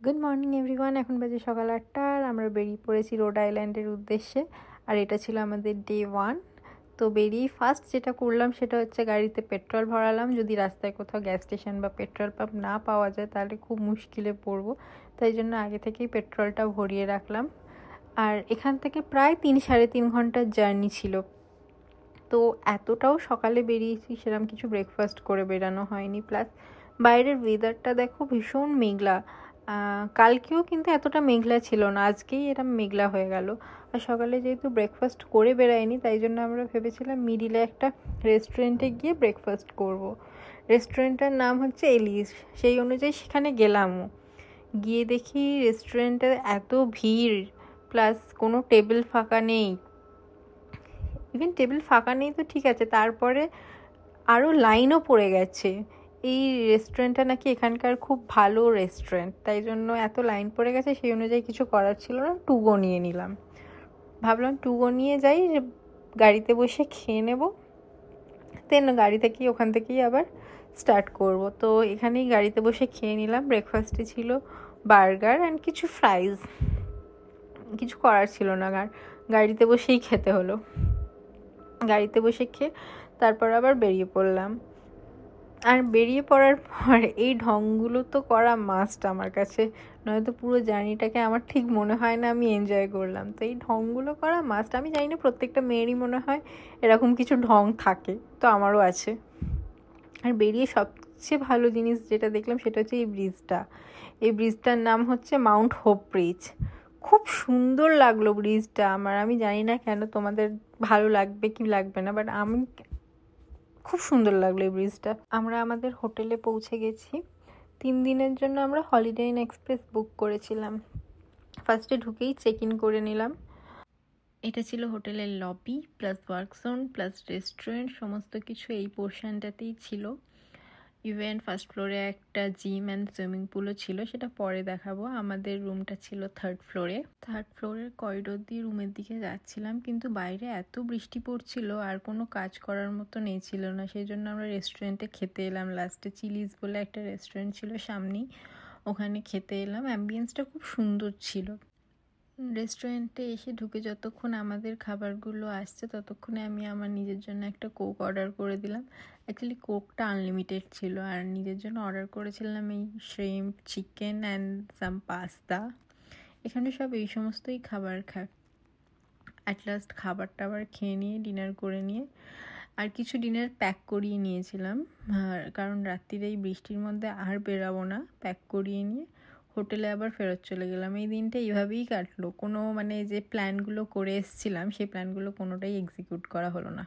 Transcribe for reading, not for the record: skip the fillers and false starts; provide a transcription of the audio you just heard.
Good morning everyone. এখন বাজে সকাল 8টা আর আমরা বেরিয়ে পড়েছি রোড আইল্যান্ডের উদ্দেশ্যে। আর এটা ছিল আমাদের ডে 1। তো বেরিয়ে ফার্স্ট যেটা করলাম সেটা হচ্ছে গাড়িতে পেট্রোল ভরালাম। যদি রাস্তায় কোথাও গ্যাস স্টেশন বা পেট্রোল পাম্প না পাওয়া যায় তাহলে খুব মুশকিলে পড়বো, তাই জন্য আগে থেকেই পেট্রোলটা ভরিয়ে রাখলাম। আর এখান থেকে প্রায় 3-3.5 ঘন্টার জার্নি ছিল। তো এতটাও সকালে বেরিয়েছি, সেরকম কিছু ব্রেকফাস্ট করে বেরানো হয়নি। প্লাস বাইরের ওয়েদারটা দেখো, ভীষণ মেঘলা। কালকেও কিন্তু এতটা মেঘলা ছিল না, আজকেই এরম মেঘলা হয়ে গেল। আর সকালে যেহেতু ব্রেকফাস্ট করে বেরাইনি, তাই জন্য আমরা ভেবেছিলাম মিডিলে একটা রেস্টুরেন্টে গিয়ে ব্রেকফাস্ট করব। রেস্টুরেন্টটার নাম হচ্ছে এলিস। সেই অনুযায়ী সেখানে গেলামও। গিয়ে দেখি রেস্টুরেন্টে এত ভিড়, প্লাস কোনো টেবিল ফাঁকা নেই। ইভেন টেবিল ফাঁকা নেই তো ঠিক আছে, তারপরে আরও লাইনও পড়ে গেছে। এই রেস্টুরেন্টটা নাকি এখানকার খুব ভালো রেস্টুরেন্ট, তাই জন্য এত লাইন পড়ে গেছে। সেই অনুযায়ী কিছু করার ছিল না, টুগো নিয়ে নিলাম। ভাবলাম টুগো নিয়ে যাই, গাড়িতে বসে খেয়ে নেব, দেন গাড়ি থেকেই ওখান থেকেই আবার স্টার্ট করব। তো এখানেই গাড়িতে বসে খেয়ে নিলাম। ব্রেকফাস্টে ছিল বার্গার অ্যান্ড কিছু ফ্রাইজ। কিছু করার ছিল না, গাড়িতে বসেই খেতে হলো। গাড়িতে বসে খেয়ে তারপর আবার বেরিয়ে পড়লাম। আর বেরিয়ে পড়ার পর এই ঢংগুলো তো করা মাস্ট আমার কাছে, নয়তো পুরো জার্নিটাকে আমার ঠিক মনে হয় না আমি এনজয় করলাম। তো এই ঢংগুলো করা মাস্ট। আমি জানি না প্রত্যেকটা মেয়েরই মনে হয় এরকম কিছু ঢং থাকে, তো আমারও আছে। আর বেরিয়ে সবচেয়ে ভালো জিনিস যেটা দেখলাম সেটা হচ্ছে এই ব্রিজটা। এই ব্রিজটার নাম হচ্ছে মাউন্ট হোপ ব্রিজ। খুব সুন্দর লাগলো ব্রিজটা আমার। আমি জানি না কেন তোমাদের ভালো লাগবে কি লাগবে না, বাট আমি খুব সুন্দর লাগলো এই ব্রিজটা। আমরা আমাদের হোটেলে পৌঁছে গেছি। 3 দিনের জন্য আমরা হলিডে ইন এক্সপ্রেস বুক করেছিলাম। ফার্স্টে ঢুকেই চেক ইন করে নিলাম। এটা ছিল হোটেলের লবি প্লাস ওয়ার্কজোন প্লাস রেস্টুরেন্ট, সমস্ত কিছু এই পোর্শনটাতেই ছিল। ইভেন ফার্স্ট ফ্লোরে একটা জিম অ্যান্ড সুইমিং পুলও ছিল, সেটা পরে দেখাবো। আমাদের রুমটা ছিল 3rd ফ্লোরে। 3rd ফ্লোরের করিডোর দিয়ে রুমের দিকে যাচ্ছিলাম, কিন্তু বাইরে এত বৃষ্টি পড়ছিল আর কোনো কাজ করার মতো নেই ছিল না। সেই জন্য আমরা রেস্টুরেন্টে খেতে এলাম লাস্টে। চিলিজ বলে একটা রেস্টুরেন্ট ছিল সামনেই, ওখানে খেতে এলাম। অ্যাম্বিয়েন্সটা খুব সুন্দর ছিল। রেস্টুরেন্টে এসে ঢুকে যতক্ষণ আমাদের খাবারগুলো আসছে ততক্ষণে আমি আমার নিজের জন্য একটা কোক অর্ডার করে দিলাম। অ্যাকচুয়ালি কোকটা আনলিমিটেড ছিল। আর নিজের জন্য অর্ডার করেছিলাম এই shrimp, chicken and some pasta. এখানে সব এই সমস্তই খাবার খায়। অ্যাট লাস্ট খাবার টাবার খেয়ে নিয়ে ডিনার করে নিয়ে আর কিছু ডিনার প্যাক করিয়ে নিয়েছিলাম, কারণ রাত্রির এই বৃষ্টির মধ্যে আর বেরাবো না। প্যাক করিয়ে নিয়ে হোটেলে আবার ফেরত চলে গেলাম। এই দিনটা এইভাবেই কাটলো। কোনো যে প্ল্যানগুলো করে এসেছিলাম সেই প্ল্যানগুলো কোনোটাই এক্সিকিউট করা হলো না।